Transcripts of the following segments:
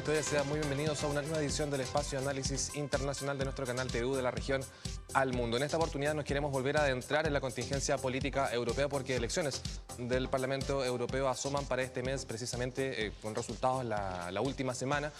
ustedes, sean muy bienvenidos a una nueva edición del Espacio de Análisis Internacional de nuestro canal TVU de la región al mundo. En esta oportunidad nos queremos volver a adentrar en la contingencia política europea porque elecciones del Parlamento Europeo asoman para este mes precisamente con resultados la última semana.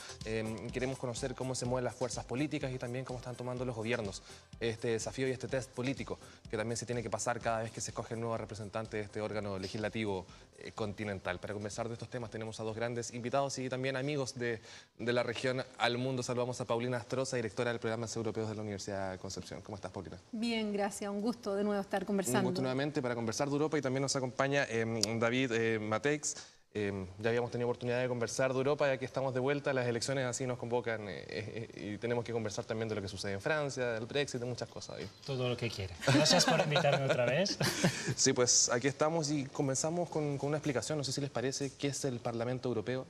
Queremos conocer cómo se mueven las fuerzas políticas y también cómo están tomando los gobiernos este desafío y este test político que también se tiene que pasar cada vez que se escoge el nuevo representante de este órgano legislativo continental. Para conversar de estos temas tenemos a dos grandes invitados y también amigos de la región al mundo. Saludamos a Paulina Astroza, directora del Programas Europeos de la Universidad de Concepción. ¿Cómo estás, Paulina? Bien, gracias. Un gusto de nuevo estar conversando. Un gusto nuevamente para conversar de Europa y también nos acompaña David Mateix. Ya habíamos tenido oportunidad de conversar de Europa, ya que estamos de vuelta, las elecciones así nos convocan y tenemos que conversar también de lo que sucede en Francia, del Brexit, de muchas cosas. David. Todo lo que quiere. Gracias por invitarme otra vez. Sí, pues aquí estamos y comenzamos con una explicación, no sé si les parece, ¿qué es el Parlamento Europeo?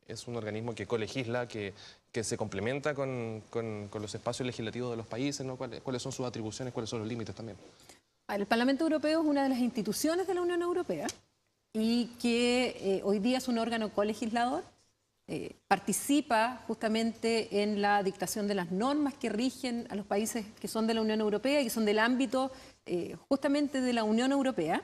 Es un organismo que colegisla, que se complementa con los espacios legislativos de los países, ¿no? ¿Cuáles son sus atribuciones, cuáles son los límites también? El Parlamento Europeo es una de las instituciones de la Unión Europea y que hoy día es un órgano colegislador, participa justamente en la dictación de las normas que rigen a los países que son de la Unión Europea y que son del ámbito justamente de la Unión Europea.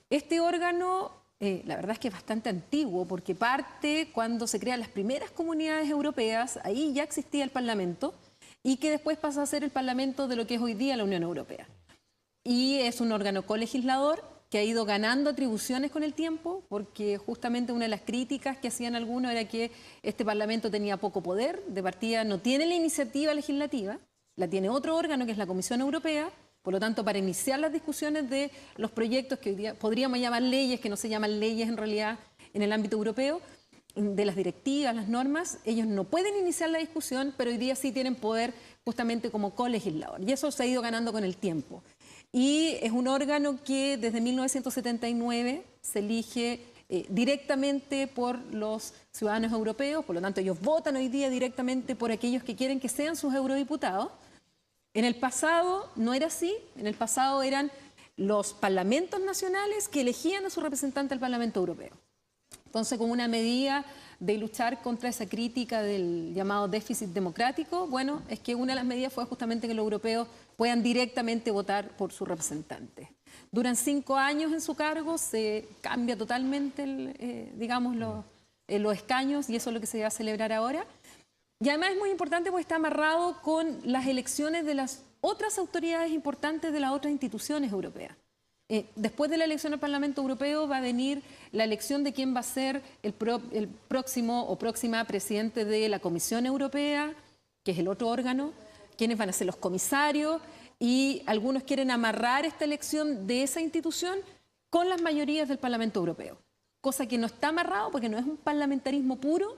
Este órgano, la verdad es que es bastante antiguo porque parte cuando se crean las primeras comunidades europeas, ahí ya existía el Parlamento y que después pasa a ser el Parlamento de lo que es hoy día la Unión Europea. Y es un órgano colegislador que ha ido ganando atribuciones con el tiempo, porque justamente una de las críticas que hacían algunos era que este Parlamento tenía poco poder, de partida no tiene la iniciativa legislativa, la tiene otro órgano que es la Comisión Europea, por lo tanto para iniciar las discusiones de los proyectos que hoy día podríamos llamar leyes, que no se llaman leyes en realidad en el ámbito europeo, de las directivas, las normas, ellos no pueden iniciar la discusión, pero hoy día sí tienen poder justamente como colegislador, y eso se ha ido ganando con el tiempo. Y es un órgano que desde 1979 se elige directamente por los ciudadanos europeos, por lo tanto ellos votan hoy día directamente por aquellos que quieren que sean sus eurodiputados. En el pasado no era así, en el pasado eran los parlamentos nacionales que elegían a su representante al Parlamento Europeo. Entonces, como una medida de luchar contra esa crítica del llamado déficit democrático, bueno, es que una de las medidas fue justamente que los europeos puedan directamente votar por su representante. Duran 5 años en su cargo, se cambia totalmente, digamos, los escaños y eso es lo que se va a celebrar ahora. Y además es muy importante porque está amarrado con las elecciones de las otras autoridades importantes de las otras instituciones europeas. Después de la elección al Parlamento Europeo va a venir la elección de quién va a ser el próximo o próxima presidente de la Comisión Europea, que es el otro órgano, quiénes van a ser los comisarios, y algunos quieren amarrar esta elección de esa institución con las mayorías del Parlamento Europeo, cosa que no está amarrado porque no es un parlamentarismo puro,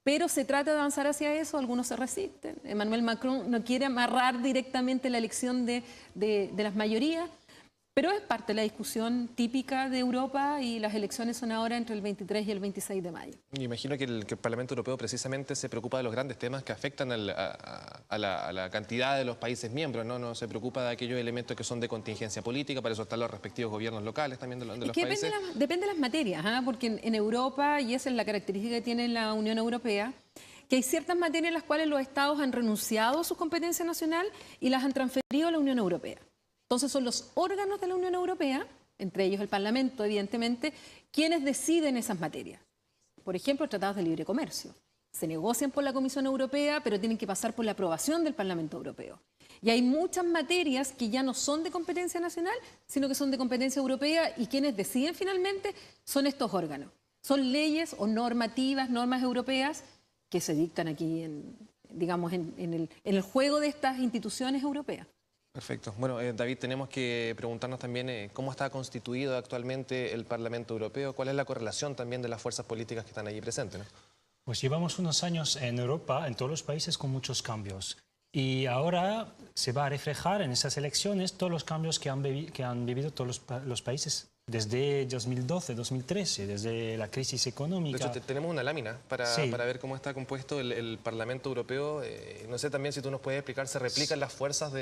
pero se trata de avanzar hacia eso, algunos se resisten. Emmanuel Macron no quiere amarrar directamente la elección de las mayorías, pero es parte de la discusión típica de Europa y las elecciones son ahora entre el 23 y el 26 de mayo. Me imagino que el Parlamento Europeo precisamente se preocupa de los grandes temas que afectan a la cantidad de los países miembros, ¿no? No se preocupa de aquellos elementos que son de contingencia política, para eso están los respectivos gobiernos locales también de los países. Depende de las materias, porque en Europa, y esa es la característica que tiene la Unión Europea, que hay ciertas materias en las cuales los estados han renunciado a su competencia nacional y las han transferido a la Unión Europea. Entonces son los órganos de la Unión Europea, entre ellos el Parlamento, evidentemente, quienes deciden esas materias. Por ejemplo, tratados de libre comercio. Se negocian por la Comisión Europea, pero tienen que pasar por la aprobación del Parlamento Europeo. Y hay muchas materias que ya no son de competencia nacional, sino que son de competencia europea y quienes deciden finalmente son estos órganos. Son leyes o normativas, normas europeas que se dictan aquí, en el juego de estas instituciones europeas. Perfecto. Bueno, David, tenemos que preguntarnos también cómo está constituido actualmente el Parlamento Europeo, cuál es la correlación también de las fuerzas políticas que están allí presentes, ¿no? Pues llevamos unos años en Europa, en todos los países, con muchos cambios. Y ahora se va a reflejar en esas elecciones todos los cambios que han vivido todos los países desde 2012, 2013, desde la crisis económica. De hecho, tenemos una lámina para ver cómo está compuesto el Parlamento Europeo. No sé también si tú nos puedes explicar, ¿se replican las fuerzas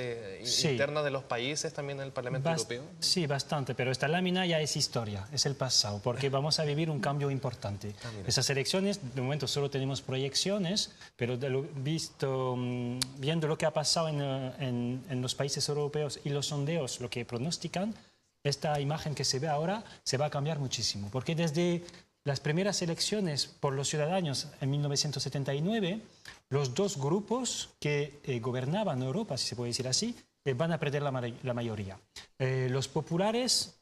internas de los países también en el Parlamento Europeo? Sí, bastante, pero esta lámina ya es historia, es el pasado, porque vamos a vivir un cambio importante. Esas elecciones, de momento solo tenemos proyecciones, pero viendo lo que ha pasado en los países europeos y los sondeos, lo que pronostican, esta imagen que se ve ahora se va a cambiar muchísimo, porque desde las primeras elecciones por los ciudadanos en 1979, los dos grupos que gobernaban Europa, si se puede decir así, van a perder la mayoría. Los populares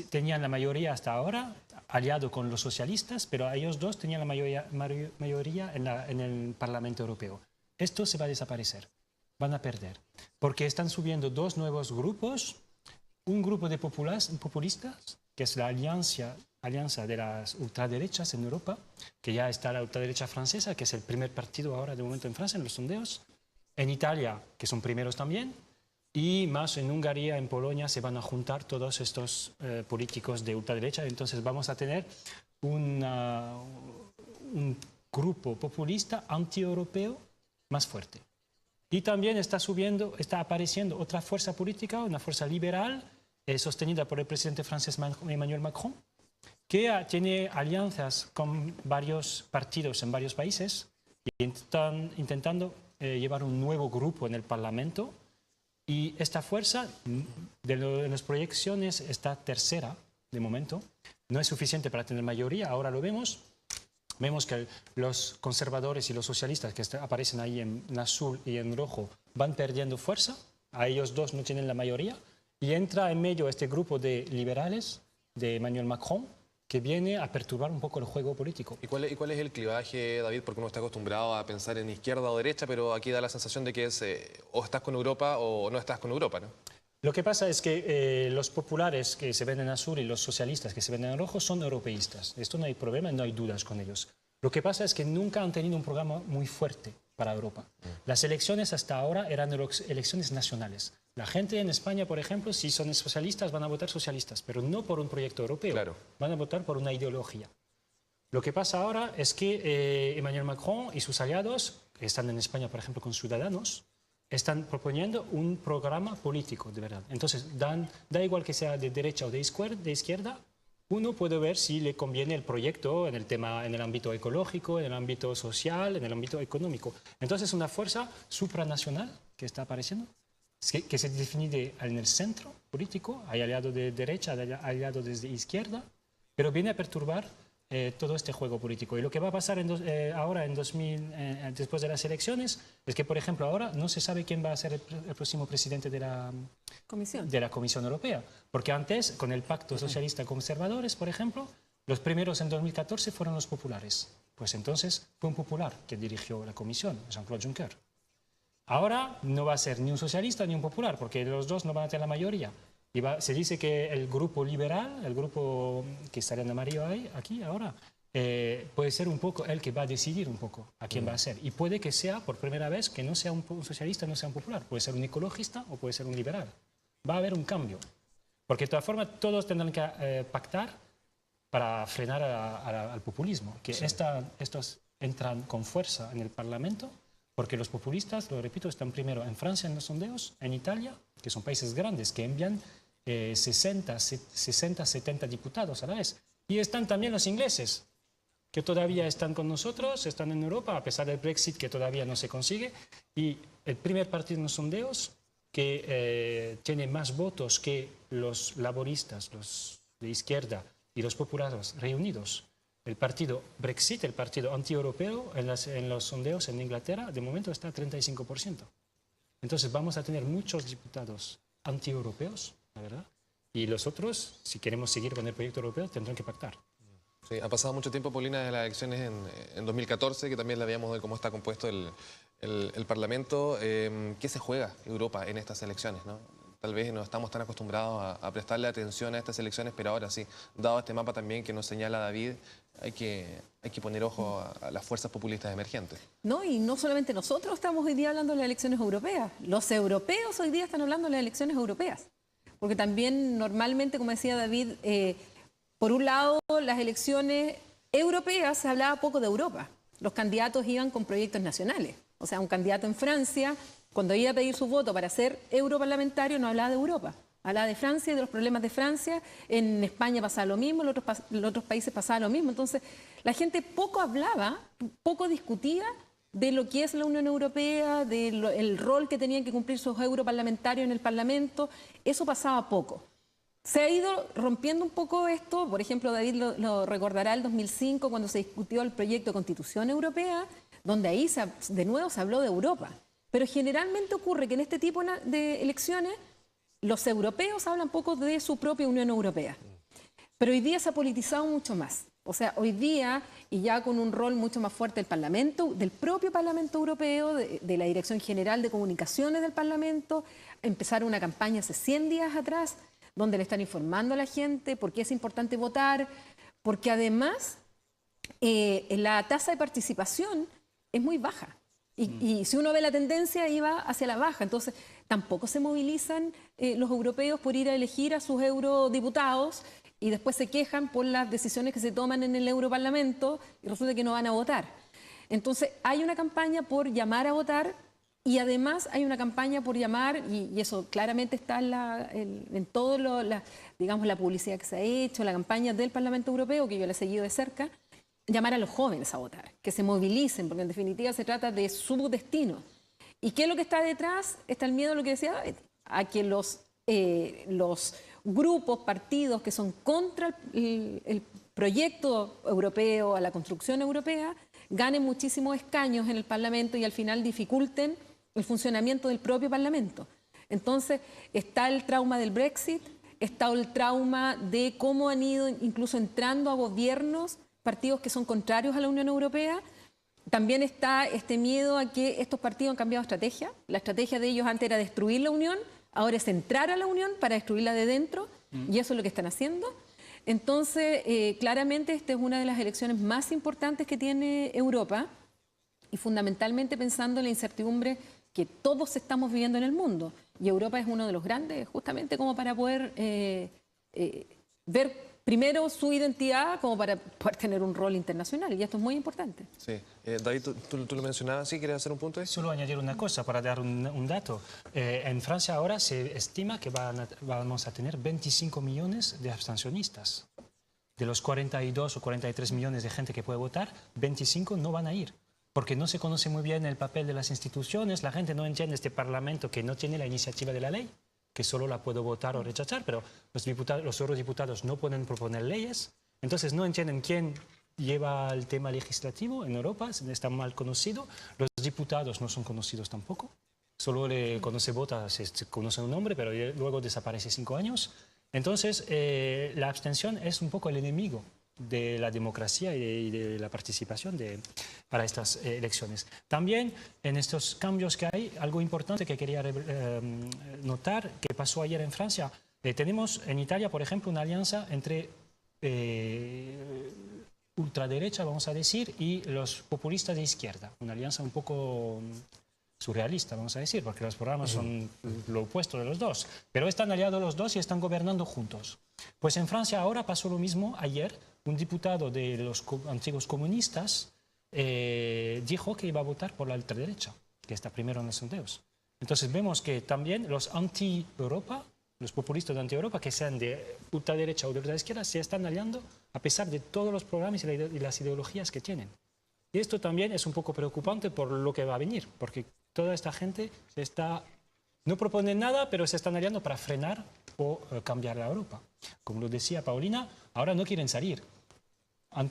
tenían la mayoría hasta ahora, aliado con los socialistas, pero ellos dos tenían la mayoría en el Parlamento Europeo. Esto se va a desaparecer, van a perder, porque están subiendo dos nuevos grupos. Un grupo de populistas, que es la alianza de las ultraderechas en Europa, que ya está la ultraderecha francesa, que es el primer partido ahora de momento en Francia, en los sondeos. En Italia, que son primeros también. Y más en Hungría, en Polonia, se van a juntar todos estos políticos de ultraderecha. Entonces vamos a tener un grupo populista anti-europeo más fuerte. Y también está apareciendo otra fuerza política, una fuerza liberal, sostenida por el presidente francés Emmanuel Macron, que tiene alianzas con varios partidos en varios países y están intentando llevar un nuevo grupo en el Parlamento. Y esta fuerza, en las proyecciones, está tercera de momento. No es suficiente para tener mayoría, ahora lo vemos. Vemos que los conservadores y los socialistas que aparecen ahí en azul y en rojo van perdiendo fuerza. A ellos dos no tienen la mayoría. Y entra en medio este grupo de liberales de Emmanuel Macron, que viene a perturbar un poco el juego político. ¿Y cuál es el clivaje, David? Porque uno está acostumbrado a pensar en izquierda o derecha, pero aquí da la sensación de que es o estás con Europa o no estás con Europa, ¿no? Lo que pasa es que los populares que se ven en azul y los socialistas que se ven en rojo son europeístas. Esto no hay problema, no hay dudas con ellos. Lo que pasa es que nunca han tenido un programa muy fuerte para Europa. Las elecciones hasta ahora eran elecciones nacionales. La gente en España, por ejemplo, si son socialistas, van a votar socialistas, pero no por un proyecto europeo. Claro. Van a votar por una ideología. Lo que pasa ahora es que Emmanuel Macron y sus aliados, que están en España, por ejemplo, con Ciudadanos, están proponiendo un programa político, de verdad. Entonces, da igual que sea de derecha o de izquierda, uno puede ver si le conviene el proyecto en el ámbito ecológico, en el ámbito social, en el ámbito económico. Entonces, una fuerza supranacional que está apareciendo, que se define en el centro político, hay aliado de derecha, hay aliado desde izquierda, pero viene a perturbar todo este juego político. Y lo que va a pasar ahora, después de las elecciones, es que, por ejemplo, ahora no se sabe quién va a ser el próximo presidente de la Comisión Europea. Porque antes, con el Pacto Socialista-Conservadores, por ejemplo, los primeros en 2014 fueron los populares. Pues entonces fue un popular que dirigió la Comisión, Jean-Claude Juncker. Ahora no va a ser ni un socialista ni un popular, porque los dos no van a tener la mayoría. Y se dice que el grupo liberal, el grupo que estaría en amarillo aquí ahora, puede ser un poco el que va a decidir un poco a quién va a ser. Y puede que sea por primera vez que no sea un socialista, no sea un popular. Puede ser un ecologista o puede ser un liberal. Va a haber un cambio. Porque de todas formas todos tendrán que pactar para frenar al populismo. Que estos entran con fuerza en el Parlamento. Porque los populistas, lo repito, están primero en Francia en los sondeos, en Italia, que son países grandes que envían 60, 70 diputados a la vez. Y están también los ingleses, que todavía están con nosotros, están en Europa, a pesar del Brexit que todavía no se consigue. Y el primer partido en los sondeos, que tiene más votos que los laboristas, los de izquierda y los populares reunidos, el partido Brexit, el partido anti-europeo, en los sondeos en Inglaterra, de momento está a 35%. Entonces vamos a tener muchos diputados anti-europeos, la verdad, y los otros, si queremos seguir con el proyecto europeo, tendrán que pactar. Sí, ha pasado mucho tiempo, Paulina, de las elecciones en 2014, que también la veíamos de cómo está compuesto el Parlamento. ¿Qué se juega Europa en estas elecciones, no? Tal vez no estamos tan acostumbrados a prestarle atención a estas elecciones, pero ahora sí, dado este mapa también que nos señala David, hay que poner ojo a las fuerzas populistas emergentes. No, y no solamente nosotros estamos hoy día hablando de las elecciones europeas, los europeos hoy día están hablando de las elecciones europeas. Porque también normalmente, como decía David, por un lado, las elecciones europeas se hablaba poco de Europa. Los candidatos iban con proyectos nacionales. O sea, un candidato en Francia, cuando iba a pedir su voto para ser europarlamentario, no hablaba de Europa. Hablaba de Francia y de los problemas de Francia. En España pasaba lo mismo, en los otros países pasaba lo mismo. Entonces, la gente poco hablaba, poco discutía de lo que es la Unión Europea, del rol que tenían que cumplir sus europarlamentarios en el Parlamento. Eso pasaba poco. Se ha ido rompiendo un poco esto. Por ejemplo, David lo recordará el 2005, cuando se discutió el proyecto de Constitución Europea, donde ahí de nuevo se habló de Europa. Pero generalmente ocurre que en este tipo de elecciones los europeos hablan poco de su propia Unión Europea. Pero hoy día se ha politizado mucho más. O sea, hoy día, y ya con un rol mucho más fuerte del Parlamento, del propio Parlamento Europeo, de la Dirección General de Comunicaciones del Parlamento, empezaron una campaña hace 100 días atrás, donde le están informando a la gente por qué es importante votar, porque además la tasa de participación es muy baja. Y si uno ve la tendencia, iba hacia la baja. Entonces, tampoco se movilizan los europeos por ir a elegir a sus eurodiputados y después se quejan por las decisiones que se toman en el Europarlamento y resulta que no van a votar. Entonces, hay una campaña por llamar a votar y además hay una campaña por llamar, y eso claramente está en todo digamos, la publicidad que se ha hecho, la campaña del Parlamento Europeo, que yo la he seguido de cerca, llamar a los jóvenes a votar, que se movilicen, porque en definitiva se trata de su destino. ¿Y qué es lo que está detrás? Está el miedo a lo que decía David, a que los grupos, partidos que son contra el proyecto europeo, a la construcción europea, ganen muchísimos escaños en el Parlamento y al final dificulten el funcionamiento del propio Parlamento. Entonces, está el trauma del Brexit, está el trauma de cómo han ido incluso entrando a gobiernos partidos que son contrarios a la Unión Europea. También está este miedo a que estos partidos han cambiado estrategia. La estrategia de ellos antes era destruir la Unión, ahora es entrar a la Unión para destruirla de dentro, y eso es lo que están haciendo. Entonces, claramente esta es una de las elecciones más importantes que tiene Europa, y fundamentalmente pensando en la incertidumbre que todos estamos viviendo en el mundo. Y Europa es uno de los grandes, justamente como para poder ver primero su identidad, como para poder tener un rol internacional. Y esto es muy importante. Sí. David, tú lo mencionabas, ¿sí? ¿Quieres hacer un punto? Solo añadir una cosa para dar un dato. En Francia ahora se estima que vamos a tener 25 millones de abstencionistas. De los 42 o 43 millones de gente que puede votar, 25 no van a ir. Porque no se conoce muy bien el papel de las instituciones, la gente no entiende este Parlamento que no tiene la iniciativa de la ley, que solo la puedo votar o rechazar, pero los eurodiputados no pueden proponer leyes, entonces no entienden quién lleva el tema legislativo en Europa, está mal conocido, los diputados no son conocidos tampoco, solo le conoce vota, se conoce un nombre, pero luego desaparece 5 años. Entonces la abstención es un poco el enemigo de la democracia y de la participación para estas elecciones. También en estos cambios que hay, algo importante que quería notar, que pasó ayer en Francia, tenemos en Italia, por ejemplo, una alianza entre ultraderecha, vamos a decir, y los populistas de izquierda, una alianza un poco surrealista, vamos a decir, porque los programas son lo opuesto de los dos, pero están aliados los dos y están gobernando juntos. Pues en Francia ahora pasó lo mismo ayer. Un diputado de los antiguos comunistas dijo que iba a votar por la ultraderecha, que está primero en los sondeos. Entonces vemos que también los anti-Europa, los populistas de anti-Europa, que sean de ultraderecha o de ultraizquierda, se están aliando a pesar de todos los programas y las ideologías que tienen. Y esto también es un poco preocupante por lo que va a venir, porque toda esta gente no propone nada, pero se están aliando para frenar o cambiar la Europa. Como lo decía Paulina, ahora no quieren salir.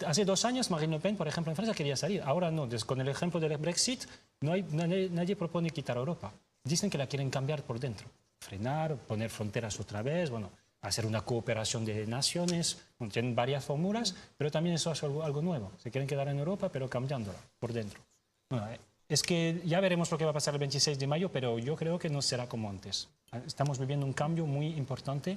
Hace 2 años Marine Le Pen, por ejemplo, en Francia quería salir. Ahora no. Con el ejemplo del Brexit, nadie propone quitar Europa. Dicen que la quieren cambiar por dentro. Frenar, poner fronteras otra vez, bueno, hacer una cooperación de naciones. Tienen varias fórmulas, pero también eso es algo nuevo. Se quieren quedar en Europa, pero cambiándola por dentro. Bueno, es que ya veremos lo que va a pasar el 26 de mayo, pero yo creo que no será como antes. Estamos viviendo un cambio muy importante.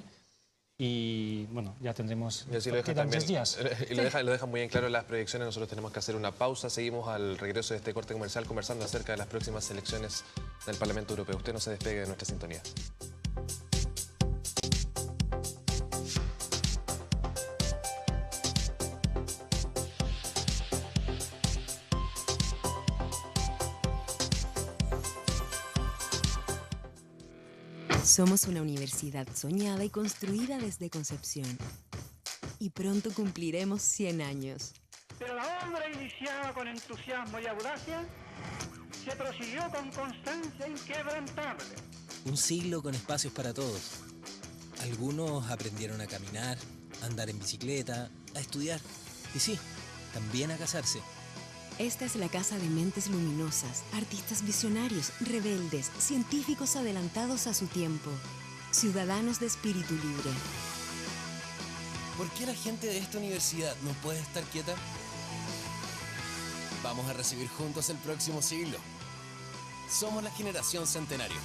Y bueno, ya tendremos. Y así lo deja también, 10 días. Y lo deja muy en claro las proyecciones. Nosotros tenemos que hacer una pausa. Seguimos al regreso de este corte comercial conversando acerca de las próximas elecciones del Parlamento Europeo. Usted no se despegue de nuestra sintonía. Somos una universidad soñada y construida desde concepción. Y pronto cumpliremos 100 años. Pero la obra iniciada con entusiasmo y audacia se prosiguió con constancia inquebrantable. Un siglo con espacios para todos. Algunos aprendieron a caminar, a andar en bicicleta, a estudiar y sí, también a casarse. Esta es la casa de mentes luminosas, artistas visionarios, rebeldes, científicos adelantados a su tiempo, ciudadanos de espíritu libre. ¿Por qué la gente de esta universidad no puede estar quieta? Vamos a recibir juntos el próximo siglo. Somos la generación centenario.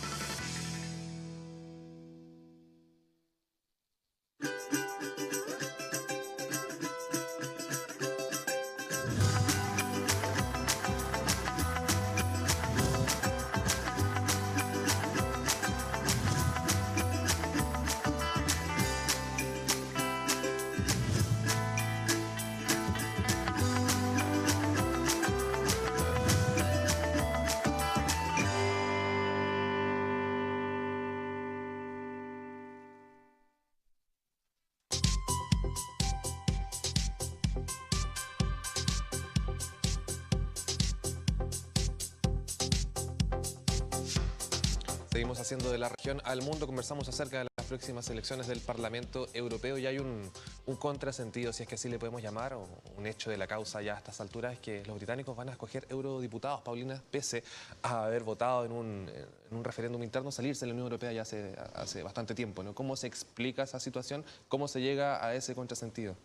Seguimos haciendo de la región al mundo, conversamos acerca de las próximas elecciones del Parlamento Europeo y hay un contrasentido, si es que así le podemos llamar, o un hecho de la causa ya a estas alturas, es que los británicos van a escoger eurodiputados, Paulina, pese a haber votado en un referéndum interno, salirse de la Unión Europea ya hace bastante tiempo, ¿no? ¿Cómo se explica esa situación? ¿Cómo se llega a ese contrasentido?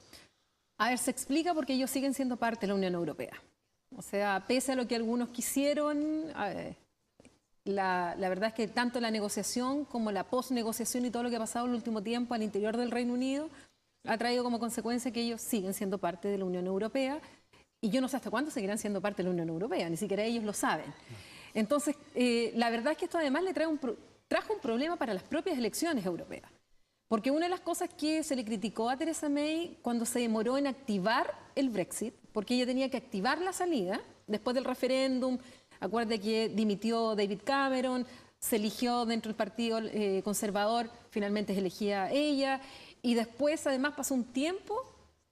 A ver, se explica porque ellos siguen siendo parte de la Unión Europea. O sea, pese a lo que algunos quisieron... La verdad es que tanto la negociación como la posnegociación y todo lo que ha pasado en el último tiempo al interior del Reino Unido ha traído como consecuencia que ellos siguen siendo parte de la Unión Europea y yo no sé hasta cuándo seguirán siendo parte de la Unión Europea, ni siquiera ellos lo saben. Entonces, la verdad es que esto además le trajo un problema para las propias elecciones europeas. Porque una de las cosas que se le criticó a Theresa May cuando se demoró en activar el Brexit, porque ella tenía que activar la salida después del referéndum. Acuérdate que dimitió David Cameron, se eligió dentro del Partido Conservador, finalmente es elegida ella, y después además pasó un tiempo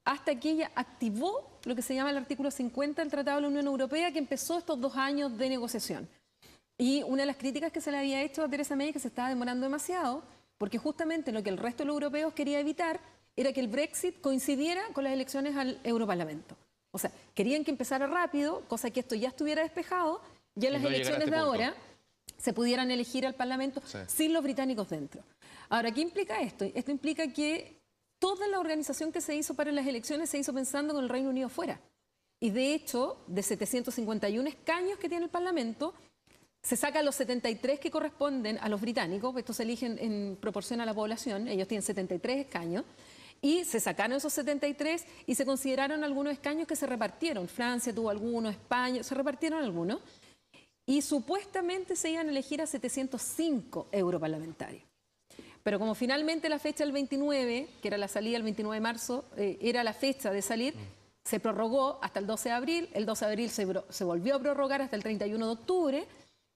hasta que ella activó lo que se llama el artículo 50 del Tratado de la Unión Europea, que empezó estos 2 años de negociación. Y una de las críticas que se le había hecho a Theresa May es que se estaba demorando demasiado, porque justamente lo que el resto de los europeos quería evitar era que el Brexit coincidiera con las elecciones al Europarlamento. O sea, querían que empezara rápido, cosa que esto ya estuviera despejado, ya en las elecciones de ahora se pudieran elegir al Parlamento sin los británicos dentro. Ahora, ¿qué implica esto? Esto implica que toda la organización que se hizo para las elecciones se hizo pensando con el Reino Unido fuera. Y de hecho, de 751 escaños que tiene el Parlamento, se sacan los 73 que corresponden a los británicos, esto se eligen en proporción a la población, ellos tienen 73 escaños, y se sacaron esos 73 y se consideraron algunos escaños que se repartieron. Francia tuvo algunos, España, se repartieron algunos. Y supuestamente se iban a elegir a 705 europarlamentarios. Pero como finalmente la fecha del 29, que era la salida el 29 de marzo, era la fecha de salir, se prorrogó hasta el 12 de abril, el 12 de abril se volvió a prorrogar hasta el 31 de octubre,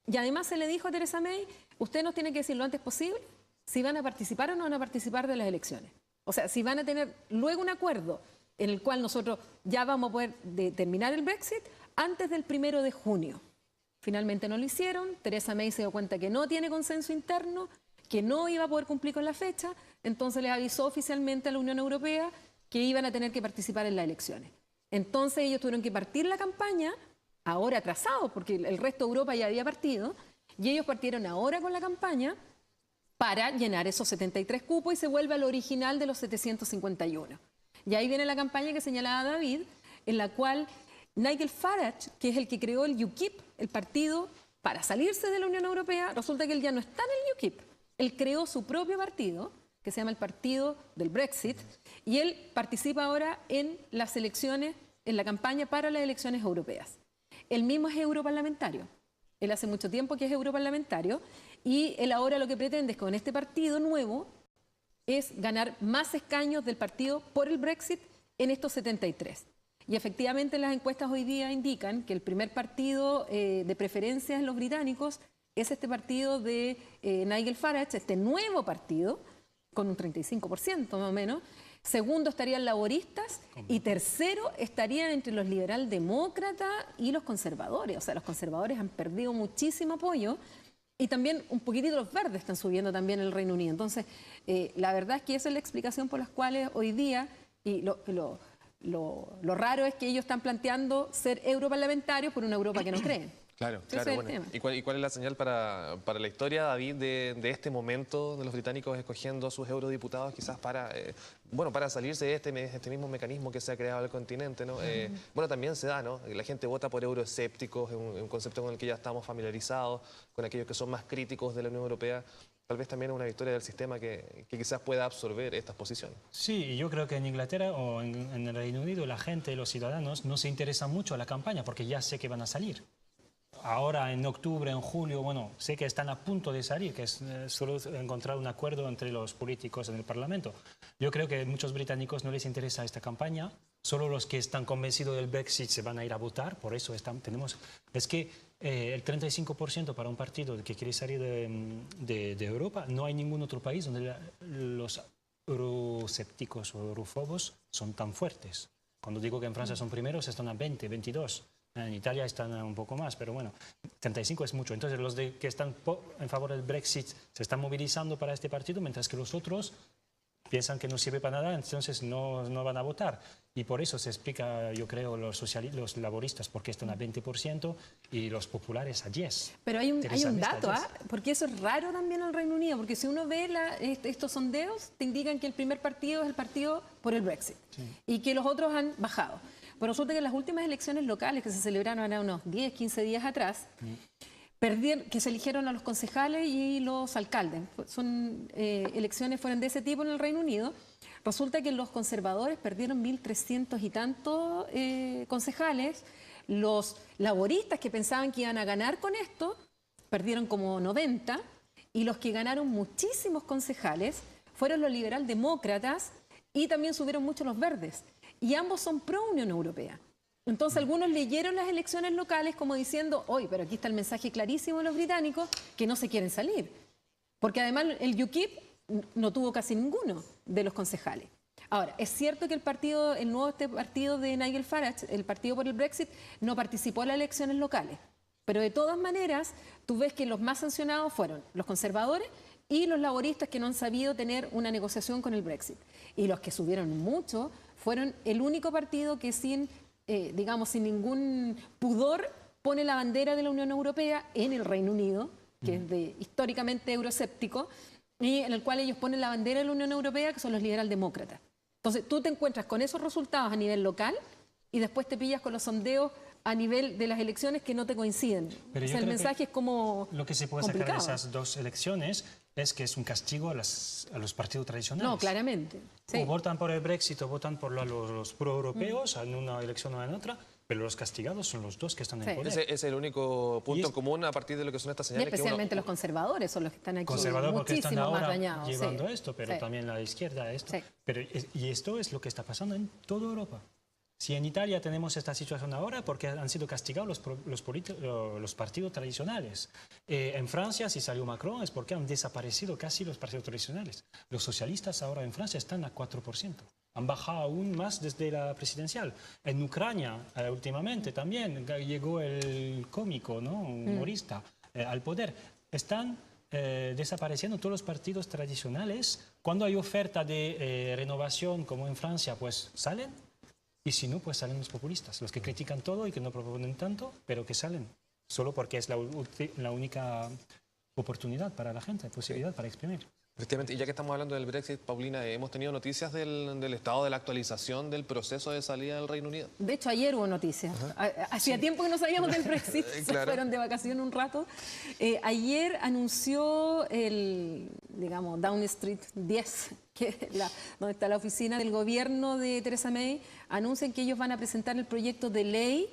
y además se le dijo a Theresa May, usted nos tiene que decir lo antes posible si van a participar o no van a participar de las elecciones. O sea, si van a tener luego un acuerdo en el cual nosotros ya vamos a poder terminar el Brexit antes del 1 de junio. Finalmente no lo hicieron, Theresa May se dio cuenta que no tiene consenso interno, que no iba a poder cumplir con la fecha, entonces les avisó oficialmente a la Unión Europea que iban a tener que participar en las elecciones. Entonces ellos tuvieron que partir la campaña, ahora atrasados, porque el resto de Europa ya había partido, y ellos partieron ahora con la campaña para llenar esos 73 cupos y se vuelve al original de los 751. Y ahí viene la campaña que señalaba David, en la cual Nigel Farage, que es el que creó el UKIP, el partido para salirse de la Unión Europea, resulta que él ya no está en el UKIP. Él creó su propio partido, que se llama el Partido del Brexit, y él participa ahora en las elecciones, en la campaña para las elecciones europeas. Él mismo es europarlamentario. Él hace mucho tiempo que es europarlamentario y él ahora lo que pretende es con este partido nuevo es ganar más escaños del partido por el Brexit en estos 73. Y efectivamente las encuestas hoy día indican que el primer partido de preferencia en los británicos es este partido de Nigel Farage, este nuevo partido, con un 35% más o menos. Segundo estarían laboristas y tercero estarían entre los liberaldemócratas y los conservadores. O sea, los conservadores han perdido muchísimo apoyo y también un poquitito los verdes están subiendo también en el Reino Unido. Entonces, la verdad es que esa es la explicación por las cuales hoy día, y lo raro es que ellos están planteando ser europarlamentarios por una Europa que no creen. Claro, Ese claro. es el Bueno. tema. ¿Y cuál es la señal para la historia, David, de este momento de los británicos escogiendo a sus eurodiputados quizás para salirse de este mismo mecanismo que se ha creado en el continente, ¿no? Bueno, también se da, ¿no? La gente vota por euroescépticos, es un concepto con el que ya estamos familiarizados, con aquellos que son más críticos de la Unión Europea. Tal vez también es una victoria del sistema que quizás pueda absorber estas posiciones. Sí, y yo creo que en Inglaterra o en el Reino Unido la gente, los ciudadanos, no se interesan mucho a la campaña porque ya sé que van a salir. Ahora, en octubre, en julio, bueno, sé que están a punto de salir, que es solo encontrar un acuerdo entre los políticos en el Parlamento. Yo creo que a muchos británicos no les interesa esta campaña, solo los que están convencidos del Brexit se van a ir a votar, por eso tenemos... Es que el 35% para un partido que quiere salir de Europa, no hay ningún otro país donde los euroscépticos o eurofobos son tan fuertes. Cuando digo que en Francia son primeros, están a 20, 22. En Italia están un poco más, pero bueno, 35 es mucho. Entonces los que están en favor del Brexit se están movilizando para este partido, mientras que los otros piensan que no sirve para nada, entonces no van a votar. Y por eso se explica, yo creo, los laboristas porque están a 20% y los populares a 10%. Pero hay un dato, porque eso es raro también en el Reino Unido, porque si uno ve estos sondeos, te indican que el primer partido es el partido por el Brexit y que los otros han bajado. Pero resulta que en las últimas elecciones locales que se celebraron hace unos 10, 15 días atrás, que se eligieron a los concejales y los alcaldes. Elecciones fueron de ese tipo en el Reino Unido. Resulta que los conservadores perdieron 1.300 y tantos concejales. Los laboristas que pensaban que iban a ganar con esto, perdieron como 90. Y los que ganaron muchísimos concejales fueron los liberaldemócratas y también subieron mucho los verdes. Y ambos son pro Unión Europea. Entonces algunos leyeron las elecciones locales como diciendo, oye, pero aquí está el mensaje clarísimo de los británicos que no se quieren salir. Porque además el UKIP no tuvo casi ninguno de los concejales. Ahora, es cierto que el nuevo partido de Nigel Farage, el partido por el Brexit, no participó en las elecciones locales. Pero de todas maneras, tú ves que los más sancionados fueron los conservadores y los laboristas que no han sabido tener una negociación con el Brexit. Y los que subieron mucho fueron el único partido que sin ningún pudor pone la bandera de la Unión Europea en el Reino Unido, que es históricamente euroescéptico, y en el cual ellos ponen la bandera de la Unión Europea, que son los liberaldemócratas. Entonces tú te encuentras con esos resultados a nivel local y después te pillas con los sondeos a nivel de las elecciones que no te coinciden. Pero o sea, el mensaje es como lo que se puede sacar de esas dos elecciones es que es un castigo a los partidos tradicionales. No, claramente. Sí. O votan por el Brexit o votan por los pro-europeos en una elección o en otra, pero los castigados son los dos que están en poder. Ese es el único punto en común a partir de lo que son estas Y señales. especialmente los conservadores son los que están aquí Conservadores porque están muchísimo más ahora dañados. llevando esto, pero también la izquierda esto. Sí. Y esto es lo que está pasando en toda Europa. Si en Italia tenemos esta situación ahora, porque han sido castigados los partidos tradicionales. En Francia, si salió Macron, es porque han desaparecido casi los partidos tradicionales. Los socialistas ahora en Francia están a 4%. Han bajado aún más desde la presidencial. En Ucrania, últimamente también, llegó el cómico, ¿no? Humorista, al poder. Están desapareciendo todos los partidos tradicionales. Cuando hay oferta de renovación, como en Francia, pues salen. Y si no, pues salen los populistas, los que critican todo y que no proponen tanto, pero que salen, solo porque es la única oportunidad para la gente, posibilidad para exprimir. Efectivamente, y ya que estamos hablando del Brexit, Paulina, hemos tenido noticias del estado de la actualización del proceso de salida del Reino Unido. De hecho, ayer hubo noticias. Hacía tiempo que no sabíamos del Brexit, se fueron de vacaciones un rato. Ayer anunció Downing Street 10, donde está la oficina del gobierno de Theresa May, anuncian que ellos van a presentar el proyecto de ley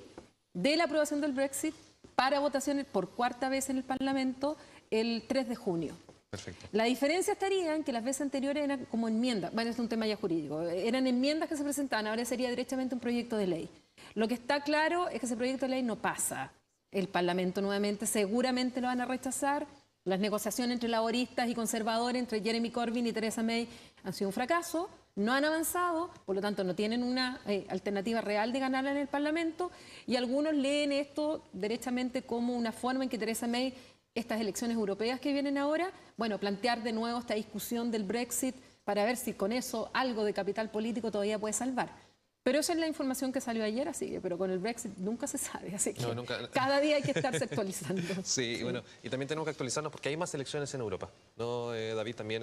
de la aprobación del Brexit para votaciones por cuarta vez en el Parlamento el 3 de junio. Perfecto. La diferencia estaría en que las veces anteriores eran como enmiendas, bueno, es un tema ya jurídico, eran enmiendas que se presentaban, ahora sería directamente un proyecto de ley. Lo que está claro es que ese proyecto de ley no pasa el Parlamento nuevamente seguramente lo van a rechazar. Las negociaciones entre laboristas y conservadores, entre Jeremy Corbyn y Theresa May, han sido un fracaso, no han avanzado, por lo tanto no tienen una alternativa real de ganarla en el Parlamento, y algunos leen esto derechamente como una forma en que Theresa May, estas elecciones europeas que vienen ahora, bueno, plantear de nuevo esta discusión del Brexit para ver si con eso algo de capital político todavía puede salvar. Pero esa es la información que salió ayer, así que, pero con el Brexit nunca se sabe, así que cada día hay que estarse actualizando. Sí, bueno, y también tenemos que actualizarnos porque hay más elecciones en Europa, ¿no, David? También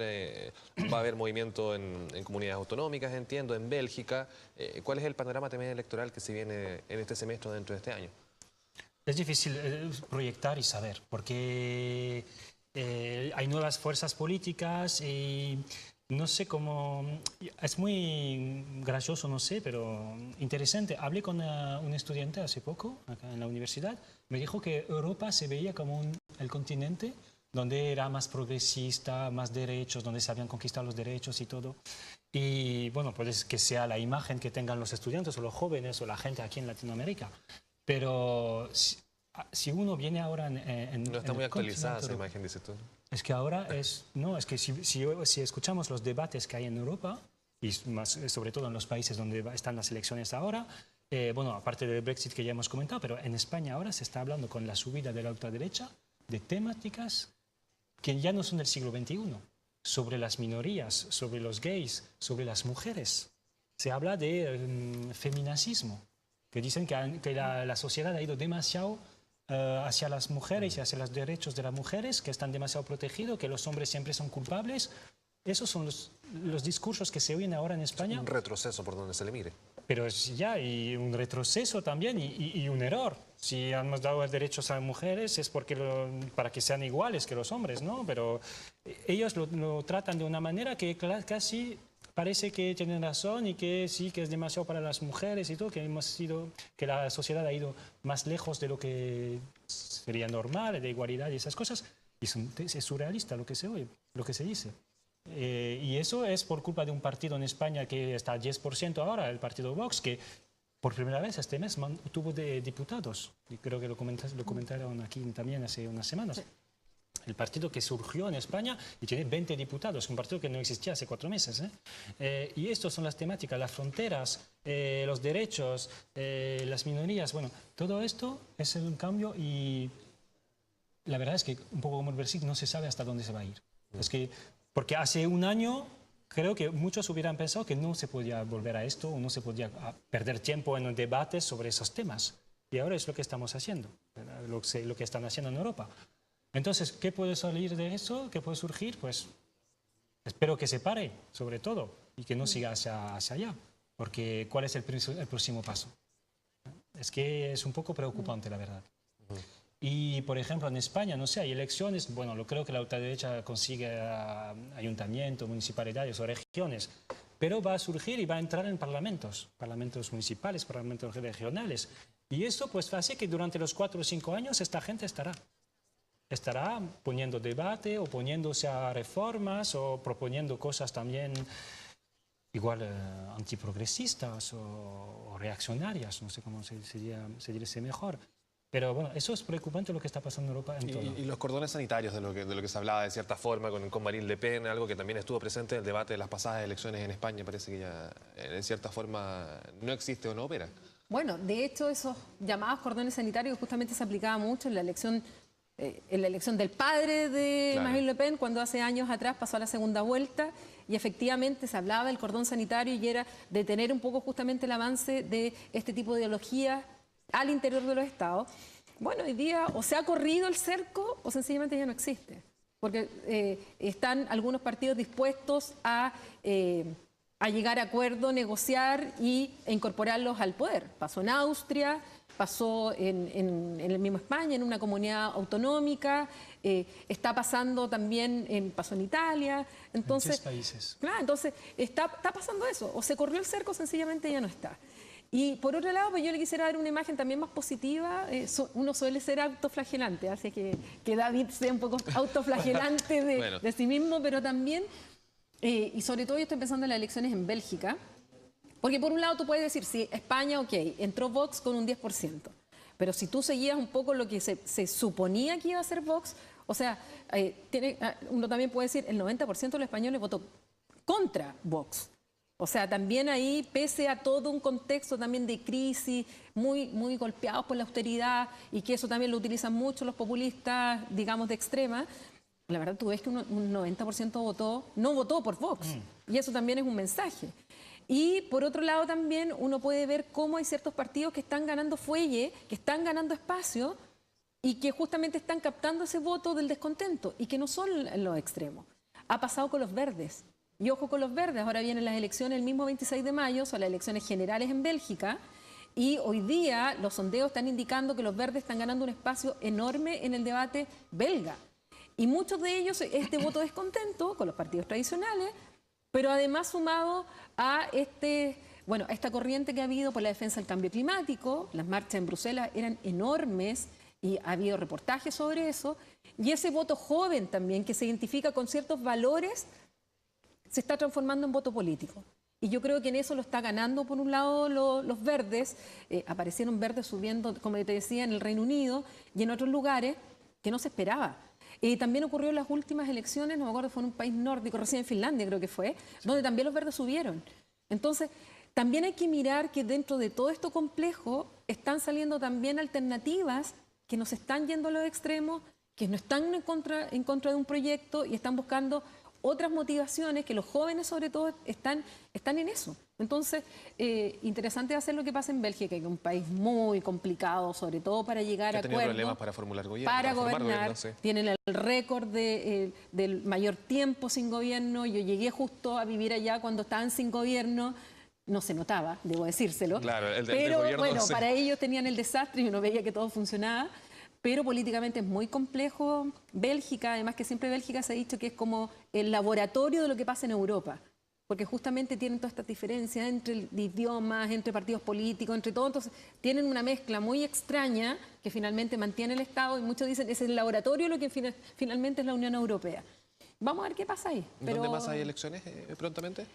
va a haber movimiento en comunidades autonómicas, entiendo, en Bélgica. ¿Cuál es el panorama también electoral que se viene en este semestre o dentro de este año? Es difícil proyectar y saber, porque hay nuevas fuerzas políticas y no sé cómo... Es muy gracioso, no sé, pero interesante. Hablé con un estudiante hace poco, acá en la universidad. Me dijo que Europa se veía como el continente donde era más progresista, más derechos, donde se habían conquistado los derechos y todo. Y bueno, puede que sea la imagen que tengan los estudiantes o los jóvenes o la gente aquí en Latinoamérica. Pero si uno viene ahora no está muy actualizada esa imagen, dices tú. Es que ahora no, es que si escuchamos los debates que hay en Europa, y más, sobre todo en los países donde están las elecciones ahora, bueno, aparte del Brexit que ya hemos comentado, pero en España ahora se está hablando con la subida de la ultraderecha de temáticas que ya no son del siglo XXI, sobre las minorías, sobre los gays, sobre las mujeres. Se habla de feminacismo, que dicen que la sociedad ha ido demasiado hacia las mujeres y hacia los derechos de las mujeres, que están demasiado protegidos, que los hombres siempre son culpables. Esos son los discursos que se oyen ahora en España. Un retroceso por donde se le mire. Pero es ya y un retroceso también y un error. Si hemos dado derechos a mujeres es porque para que sean iguales que los hombres, ¿no? Pero ellos lo tratan de una manera que casi parece que tienen razón y que sí, que es demasiado para las mujeres y todo, que la sociedad ha ido más lejos de lo que sería normal, de igualdad y esas cosas. Y es surrealista lo que se oye, lo que se dice. Y eso es por culpa de un partido en España que está al 10% ahora, el partido Vox, que por primera vez este mes tuvo de diputados. Y creo que lo comentaron aquí también hace unas semanas. Sí. El partido que surgió en España y tiene 20 diputados, un partido que no existía hace 4 meses. Y estas son las temáticas, las fronteras, los derechos, las minorías. Bueno, todo esto es un cambio y la verdad es que un poco como el Brexit no se sabe hasta dónde se va a ir. Es que, porque hace un año creo que muchos hubieran pensado que no se podía volver a esto o no se podía perder tiempo en debates sobre esos temas. Y ahora es lo que estamos haciendo, lo que están haciendo en Europa. Entonces, ¿qué puede salir de eso? ¿Qué puede surgir? Pues espero que se pare, sobre todo, y que no siga hacia allá. Porque ¿cuál es el próximo paso? Es que es un poco preocupante, la verdad. Y, por ejemplo, en España, no sé, hay elecciones, bueno, creo que la ultraderecha consigue ayuntamientos, municipalidades o regiones, pero va a surgir y va a entrar en parlamentos municipales, parlamentos regionales. Y eso pues hace que durante los 4 o 5 años esta gente estará poniendo debate, oponiéndose a reformas o proponiendo cosas también igual antiprogresistas o reaccionarias, no sé cómo se dice mejor. Pero bueno, eso es preocupante lo que está pasando en Europa en todo. Y los cordones sanitarios de lo que se hablaba de cierta forma con Marine Le Pen, algo que también estuvo presente en el debate de las pasadas elecciones en España, parece que ya en cierta forma no existe o no opera. Bueno, de hecho esos llamados cordones sanitarios justamente se aplicaban mucho en la elección del padre de Marine Le Pen, cuando hace años atrás pasó a la segunda vuelta, y efectivamente se hablaba del cordón sanitario y era detener un poco justamente el avance de este tipo de ideologías al interior de los estados. Bueno, hoy día o se ha corrido el cerco o sencillamente ya no existe, porque están algunos partidos dispuestos a llegar a acuerdo, negociar e incorporarlos al poder. Pasó en Austria, pasó en el mismo España, en una comunidad autonómica, está pasando también, pasó en Italia. Entonces, en 6 países. Claro, entonces está pasando eso, o se corrió el cerco o sencillamente ya no está. Y por otro lado, pues yo le quisiera dar una imagen también más positiva. Uno suele ser autoflagelante, hace que David sea un poco autoflagelante de sí mismo, pero también, y sobre todo yo estoy pensando en las elecciones en Bélgica, porque por un lado tú puedes decir, sí, España, ok, entró Vox con un 10%, Pero si tú seguías un poco lo que se suponía que iba a hacer Vox, o sea, uno también puede decir, el 90% de los españoles votó contra Vox. O sea, también ahí, pese a todo un contexto también de crisis, muy golpeados por la austeridad, y que eso también lo utilizan mucho los populistas, digamos, de extrema, la verdad tú ves que un 90% no votó por Vox. Y eso también es un mensaje. Y por otro lado también uno puede ver cómo hay ciertos partidos que están ganando fuelle, que están ganando espacio y que justamente están captando ese voto del descontento y que no son los extremos. Ha pasado con los verdes. Y ojo con los verdes, ahora vienen las elecciones el mismo 26 de mayo, son las elecciones generales en Bélgica, y hoy día los sondeos están indicando que los verdes están ganando un espacio enorme en el debate belga. Y muchos de ellos, este voto descontento con los partidos tradicionales, pero además sumado a esta corriente que ha habido por la defensa del cambio climático. Las marchas en Bruselas eran enormes y ha habido reportajes sobre eso. Y ese voto joven también, que se identifica con ciertos valores, se está transformando en voto político. Y yo creo que en eso lo está ganando, por un lado, los verdes. Aparecieron verdes subiendo, como te decía, en el Reino Unido y en otros lugares que no se esperaba. También ocurrió en las últimas elecciones, no me acuerdo, fue en un país nórdico, recién en Finlandia creo que fue, donde también los verdes subieron. Entonces, también hay que mirar que dentro de todo esto complejo están saliendo también alternativas que nos están yendo a los extremos, que no están en contra de un proyecto y están buscando otras motivaciones, que los jóvenes sobre todo están en eso. Entonces, interesante hacer lo que pasa en Bélgica, que es un país muy complicado, sobre todo para llegar a acuerdos. Problemas para formular gobierno. Para gobernar, sí. Tienen el récord del mayor tiempo sin gobierno. Yo llegué justo a vivir allá cuando estaban sin gobierno. No se notaba, debo decírselo. Claro, pero gobierno, bueno, sí. Para ellos tenían el desastre y uno veía que todo funcionaba. Pero políticamente es muy complejo. Bélgica, además que siempre Bélgica se ha dicho que es como el laboratorio de lo que pasa en Europa, porque justamente tienen todas estas diferencias entre idiomas, entre partidos políticos, entre todo. Entonces tienen una mezcla muy extraña que finalmente mantiene el Estado, y muchos dicen que es el laboratorio lo que finalmente es la Unión Europea. Vamos a ver qué pasa ahí. ¿Dónde más hay elecciones prontamente?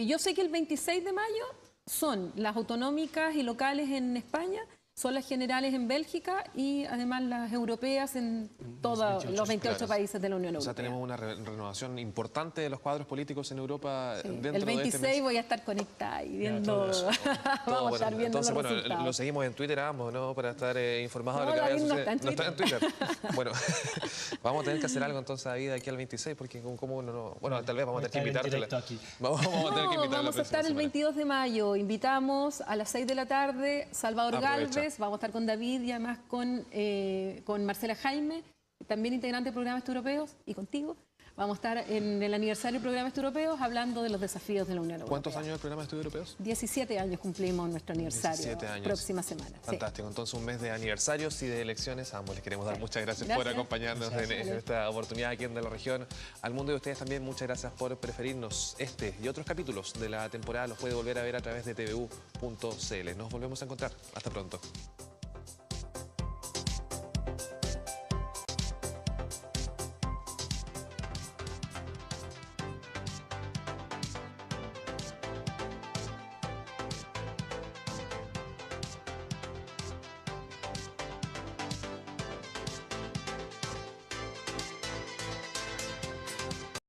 Yo sé que el 26 de mayo son las autonómicas y locales en España, son las generales en Bélgica y además las europeas en todos los 28 países de la Unión Europea. O sea, tenemos una renovación importante de los cuadros políticos en Europa. Sí. Dentro el 26 de este mes. Voy a estar conectada y viendo. Vamos a estar viendo entonces, los resultados. lo seguimos en Twitter ambos, ¿no? Para estar informados de lo que David vaya a no suceder. está en Twitter. No está en Twitter. Bueno, vamos a tener que hacer algo entonces ahí de aquí al 26, porque como uno no... Bueno, tal vez vamos a tener que invitarte. Vamos a tener que invitarla. Vamos a estar el 22 de mayo. Invitamos a las 6 de la tarde Salvador Gálvez. Vamos a estar con David y además con Marcela Jaime, también integrante de Programas Europeos, y contigo. Vamos a estar en el aniversario de Programas Europeos hablando de los desafíos de la Unión Europea. ¿Cuántos años de Programas Europeos? 17 años cumplimos nuestro aniversario. 17 años. Próxima semana. Fantástico. Sí. Entonces, un mes de aniversarios y de elecciones. A ambos les queremos dar muchas gracias por acompañarnos en esta oportunidad aquí en De la Región al Mundo, y a ustedes también muchas gracias por preferirnos. Este y otros capítulos de la temporada los puede volver a ver a través de tvu.cl. Nos volvemos a encontrar. Hasta pronto.